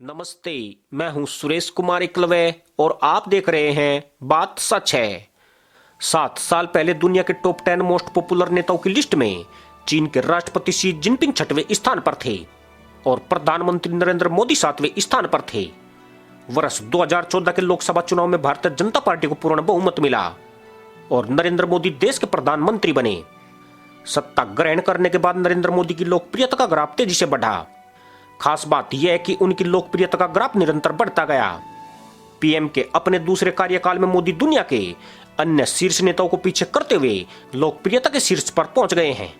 नमस्ते, मैं हूं सुरेश कुमार एकलवे और आप देख रहे हैं बात सच है। 7 साल पहले दुनिया के टॉप 10 मोस्ट पॉपुलर नेताओं की लिस्ट में चीन के राष्ट्रपति शी जिनपिंग 6वें स्थान पर थे और प्रधानमंत्री नरेंद्र मोदी 7वें स्थान पर थे। वर्ष 2014 के लोकसभा चुनाव में भारतीय जनता पार्टी को पूर्ण बहुमत मिला और नरेंद्र मोदी देश के प्रधानमंत्री बने। सत्ता ग्रहण करने के बाद नरेंद्र मोदी की लोकप्रियता का ग्राफ तेजी से बढ़ा। खास बात यह है कि उनकी लोकप्रियता का ग्राफ निरंतर बढ़ता गया। पीएम के अपने दूसरे कार्यकाल में मोदी दुनिया के अन्य शीर्ष नेताओं को पीछे करते हुए लोकप्रियता के शीर्ष पर पहुंच गए हैं।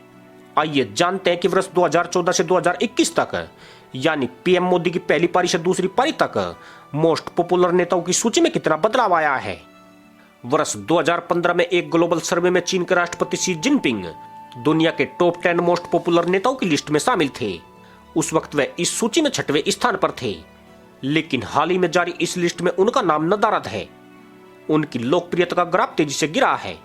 आइए जानते हैं कि वर्ष 2014 से 2021 तक यानी पीएम मोदी की पहली पारी से दूसरी पारी तक मोस्ट पॉपुलर नेताओं की सूची में कितना बदलाव आया है। वर्ष 2015 में एक ग्लोबल सर्वे में चीन के राष्ट्रपति शी जिनपिंग दुनिया के टॉप 10 मोस्ट पॉपुलर नेताओं की लिस्ट में शामिल थे। उस वक्त वे इस सूची में 6वें स्थान पर थे, लेकिन हाल ही में जारी इस लिस्ट में उनका नाम नदारद है। उनकी लोकप्रियता का ग्राफ तेजी से गिरा है।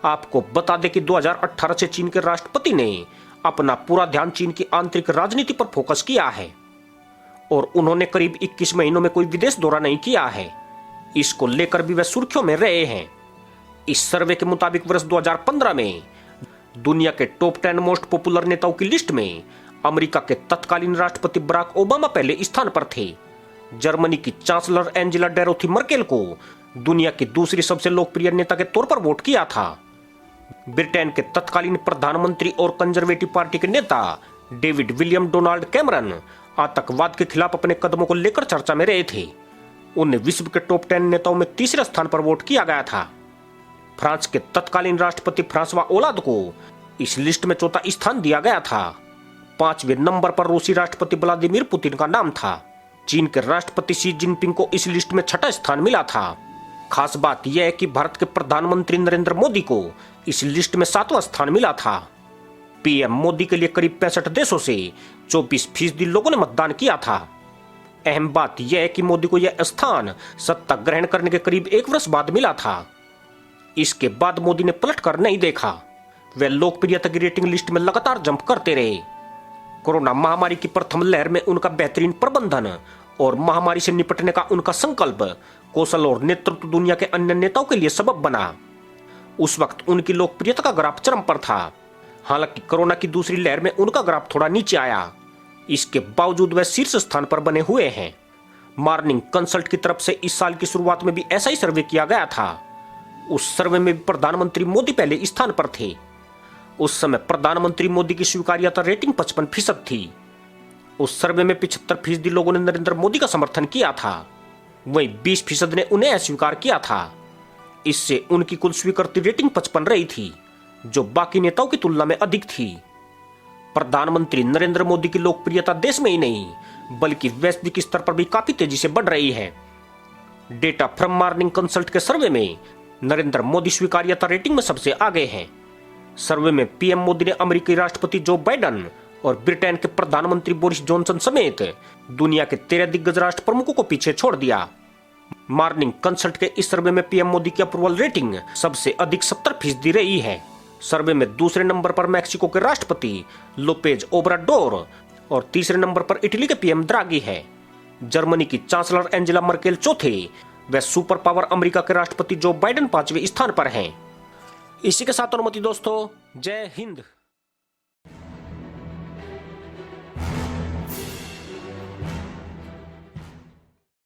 आपको बता दें कि 2018 से चीन के राष्ट्रपति ने अपना पूरा ध्यान चीन की आंतरिक राजनीति पर फोकस किया है और उन्होंने करीब 21 महीनों में कोई विदेश दौरा नहीं किया है। इसको लेकर भी वे सुर्खियों में रहे हैं। इस सर्वे के मुताबिक वर्ष 2015 में दुनिया के टॉप 10 मोस्ट पॉपुलर नेताओं की लिस्ट में अमेरिका के तत्कालीन राष्ट्रपति बराक ओबामा पहले स्थान पर थे। जर्मनी की चांसलर एंजेला डोरोथी मर्केल को दुनिया की दूसरी सबसे लोकप्रिय नेता के तौर पर वोट किया था। ब्रिटेन के तत्कालीन प्रधानमंत्री और कंजर्वेटिव पार्टी के नेता डेविड विलियम डोनाल्ड कैमरन आतंकवाद के खिलाफ अपने कदमों को लेकर चर्चा में रहे थे। उन्हें विश्व के टॉप 10 नेताओं में तीसरे स्थान पर वोट किया गया था। फ्रांस के तत्कालीन राष्ट्रपति फ्रांसवा ओलाद को इस लिस्ट में चौथा स्थान दिया गया था। 5वें नंबर पर रूसी राष्ट्रपति व्लादिमीर पुतिन का नाम था। चीन के राष्ट्रपति शी जिनपिंग को इस लिस्ट में 6वां स्थान मिला था। खास बात यह है कि भारत के प्रधानमंत्री नरेंद्र मोदी को इस लिस्ट में 7वां स्थान मिला था। पीएम मोदी के लिए करीब 65 देशों से 24% लोगों ने मतदान किया था। अहम बात यह है कि मोदी को यह स्थान सत्ता ग्रहण करने के करीब 1 वर्ष बाद मिला था। इसके बाद मोदी ने पलट कर नहीं देखा। वे लोकप्रियता की रेटिंग लिस्ट में लगातार जंप करते रहे। कोरोना महामारी की प्रथम लहर में उनका बेहतरीन प्रबंधन और महामारी से निपटने का उनका संकल्प, कौशल और नेतृत्व दुनिया के अन्य नेताओं के लिए सबब बना। उस वक्त उनकी लोकप्रियता का ग्राफ चरम पर था। हालांकि कोरोना की दूसरी लहर में उनका ग्राफ थोड़ा नीचे आया। इसके बावजूद वह शीर्ष स्थान पर बने हुए हैं। मॉर्निंग कंसल्ट की तरफ से इस साल की शुरुआत में भी ऐसा ही सर्वे किया गया था। उस सर्वे में भी प्रधानमंत्री मोदी पहले स्थान पर थे। उस समय प्रधानमंत्री मोदी की स्वीकार्यता रेटिंग 55% थी। उस सर्वे में 75% लोगों ने नरेंद्र मोदी का समर्थन किया था। वहीं 20% ने उन्हें अस्वीकार किया था। इससे उनकी कुल स्वीकृति रेटिंग 55 रही थी, जो बाकी नेताओं की तुलना में अधिक थी। प्रधानमंत्री नरेंद्र मोदी की लोकप्रियता देश में ही नहीं बल्कि वैश्विक स्तर पर भी काफी तेजी से बढ़ रही है। डेटा फ्रॉम मॉर्निंग कंसल्ट के सर्वे में नरेंद्र मोदी स्वीकार्यता रेटिंग में सबसे आगे हैं। सर्वे में पीएम मोदी ने अमेरिकी राष्ट्रपति जो बाइडेन और ब्रिटेन के प्रधानमंत्री बोरिस जॉनसन समेत दुनिया के 13 दिग्गज राष्ट्र प्रमुखों को पीछे छोड़ दिया। मॉर्निंग कंसल्ट के इस सर्वे में पीएम मोदी की अप्रूवल रेटिंग सबसे अधिक 70% रही है। सर्वे में दूसरे नंबर पर मैक्सिको के राष्ट्रपति लोपेज ओब्राडोर और तीसरे नंबर पर इटली के पीएम द्रागी है। जर्मनी की चांसलर एंजेला मर्केल चौथे व सुपर पावर अमेरिका के राष्ट्रपति जो बाइडेन 5वें स्थान पर हैं। इसी के साथ अनुमति दोस्तों, जय हिंद।